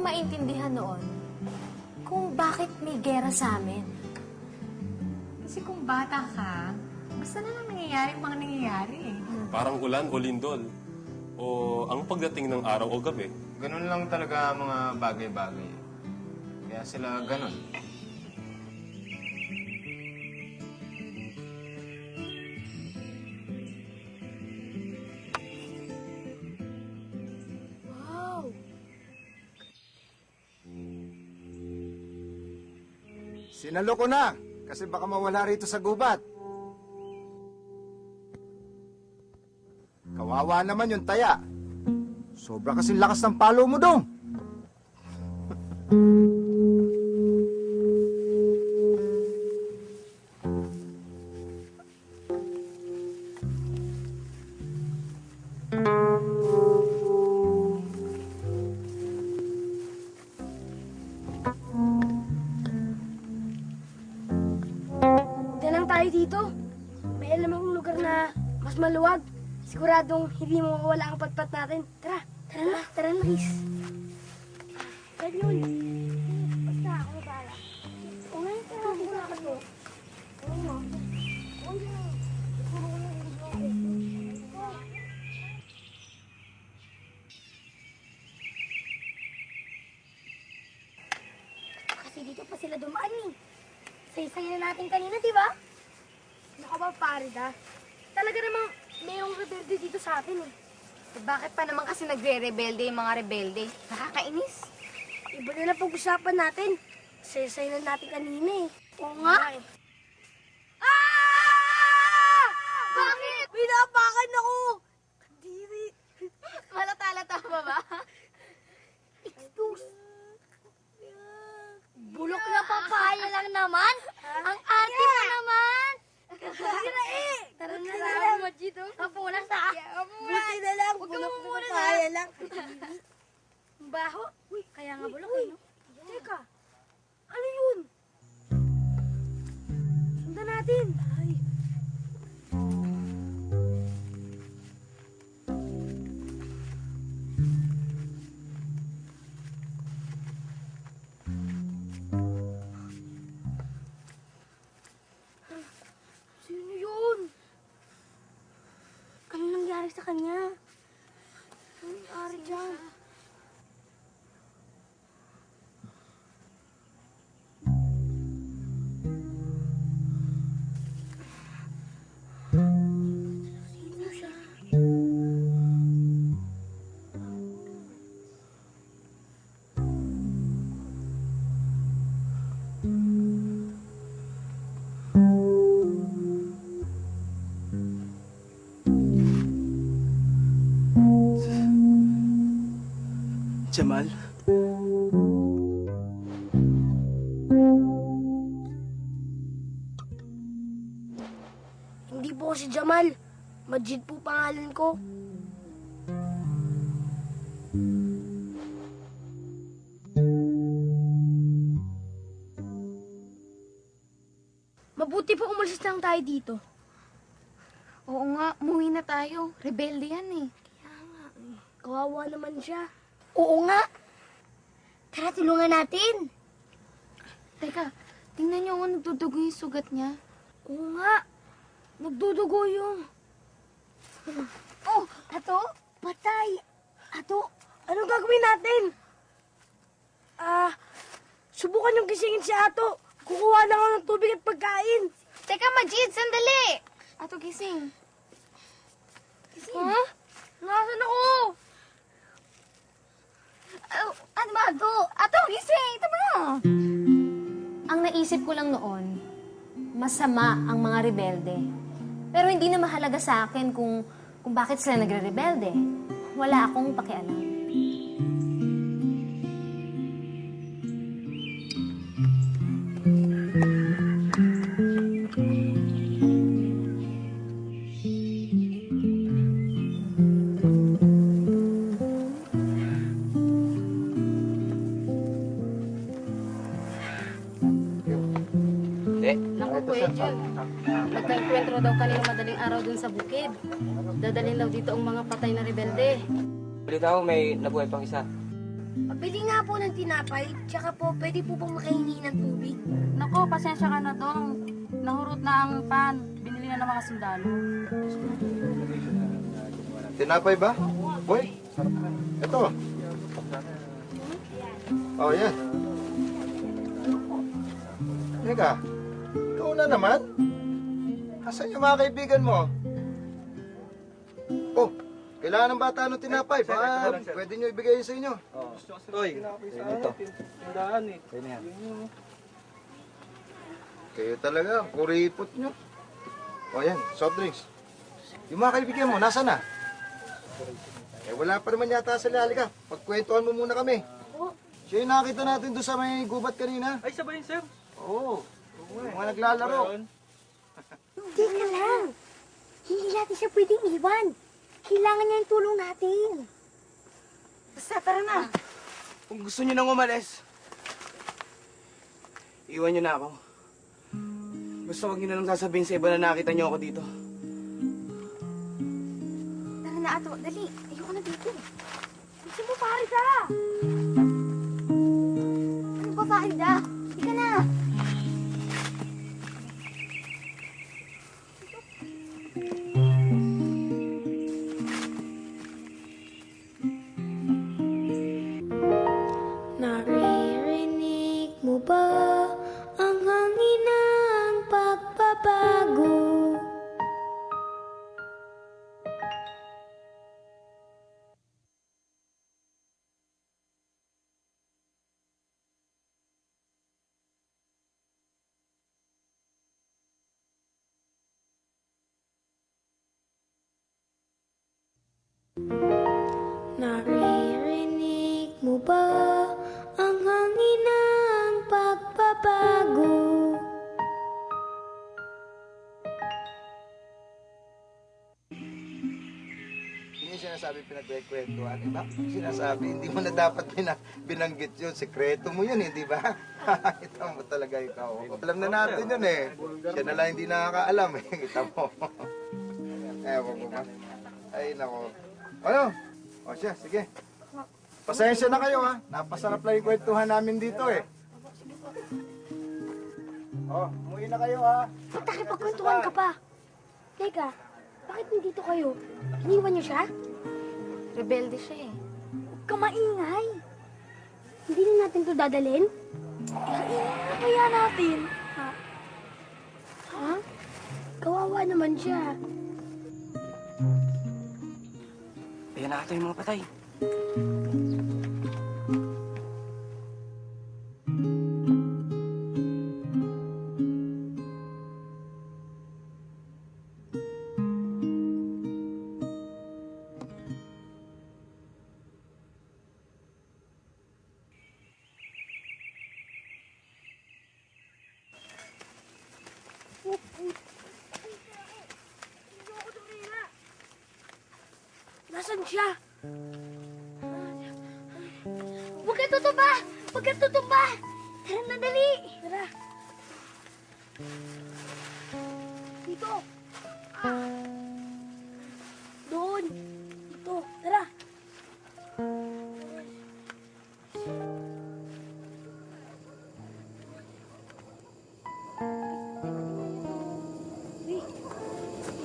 maintindihan noon kung bakit may gera sa amin. Kasi kung bata ka, basta na lang nangyayari yung mga nangyayari eh. Parang ulan o lindol. O ang pagdating ng araw o gabi. Ganun lang talaga ang mga bagay-bagay. Kaya sila ganun. Wow! Sinalo ko na, kasi baka mawala rito sa gubat. Kawawa naman yung taya. Sobra kasing lakas ng palo mo dong. Dalang tayo dito. May alam akong lugar na mas maluwag. Siguradong hindi mo mawala ang patpat natin. Tara, tara na, Chris. Ganyan. Basta ako bala. O ngayon, tara, siguro ako to. Oo mo. Oo nga. Siguro ko lang gusto ako. Kasi dito pa sila dumaan eh. Say-say na natin kanina, di ba? Naka ba, Farida? Talaga namang mayroong rebelde dito sa atin eh. Bakit pa naman kasi nagre-rebelde yung mga rebelde? Nakakainis. Iba na lang pag-usapan natin. Say-say na natin kanina eh. Oo nga. Ah! Bakit? Binabakan ako! Kadiri. Malata-lata ba ba? Excuse. Bulok na papaya lang naman. Ang arte mo naman. Tara eh. Tara na lang. Kapunas ha. Buti na lang. Bulok na papaya lang. Baho. Uy, kaya nga bulok eh. No? Teka. Ano yun? Sundan natin. Ay. Sino yun? Ano nangyari sa kanya? Ano nangyari dyan? Sino siya? Jamal? Hindi po si Jamal. Majid po pangalan ko. Mabuti po umalis lang tayo dito. Oo nga, umuwi na tayo. Rebelde yan eh. Kawawa naman siya. Oo nga. Tara, tulungan natin. Teka, tingnan niyo kung nagdudugo yung sugat niya. Oo nga. Nagdudugo yung... Oh, Ato? Patay. Ato, anong gagawin natin? Subukan yung gisingin si Ato. Kukuha lang ako ng tubig at pagkain. Teka, Majid, sandali! Ato, gising. Ha? Nasaan ako? Ano ba, Ato? Ato, gising! Tama na! Ang naisip ko lang noon, masama ang mga rebelde. Pero hindi na mahalaga sa akin kung bakit sila nagre-rebelde. Wala akong pakialam. Naku, Kuya Jun. Magka-enkwentro daw kanina madaling araw dun sa bukid. Dadalhin daw dito ang mga patay na rebelde. Balita ko may nabuhay pang isa. Pabili nga po ng tinapay, tsaka po pwede po bang makahingi ng tubig? Nako, pasensya ka na dong. Nahurot na ang pan. Binili na ng mga sundalo. Tinapay ba? Boy, ito. Oh, yan. Teka, ikaw na naman? Asan yung mga kaibigan mo? Oh, kailangan ng bata ng tinapay. Baka pwede nyo ibigay sa inyo. Toy, ito. Tindahan eh. Kayo talaga, ang kuripot nyo. O yan, soft drinks. Yung mga kaibigan mo, nasa na? Eh, wala pa naman yata sa halika. Pagkwentuhan mo muna kami. Siya yung nakita natin doon sa may gubat kanina. Ay, sabay sir. Oo. Yung mga naglalaro. Teka lang. Hindi natin siya pwedeng iwan. Kailangan niya yung tulong natin. Basta, tara na. Kung gusto nyo nang umalis, iwan nyo na ako. Basta huwag nyo na lang sasabihin sa iba na nakita nyo ako dito. Tara na, Ato. Dali. Ayoko na dito. Gusto mo, Farida? Ano ba, Farida? Hindi ka na. Naririnig mo ba ang hangin ng pagbabago? Naririnig mo ba ang hangin ng pagbabago? Hindi sinasabi pinagkwentuhan, di ba? Sinasabi, hindi mo na dapat binanggit yun. Sekreto mo yun, hindi ba? Ito mo talaga ikaw. Alam na natin yun eh. Siya na lang hindi nakakaalam eh. Kita mo. Ewan ko ba? Ay, nako. Ano? O siya, sige. Pasensya na kayo ha. Napasarap lang yung kwentuhan namin dito eh. Oh, umuwi na kayo ha. Ba't nakipagkwentuhan ka pa? Teka, bakit nandito kayo? Iniwan niyo siya? Rebelde siya eh. Huwag ka maingay. Hindi na natin to dadalhin? Ano kaya natin? Ha? Ha? Kawawa naman siya. Ayan na ata yung mga patay. Nasaan siya? Huwag ka tutumba! Huwag ka tutumba! Tara na, dali! Tara. Dito. Doon. Dito. Tara. Uy,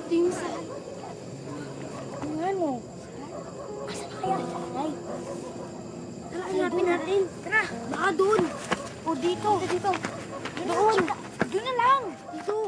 ito yung saan. Ano? Asan na kaya si Aray? Tara, hanapin natin. Tara, baka doon. O dito. Dito.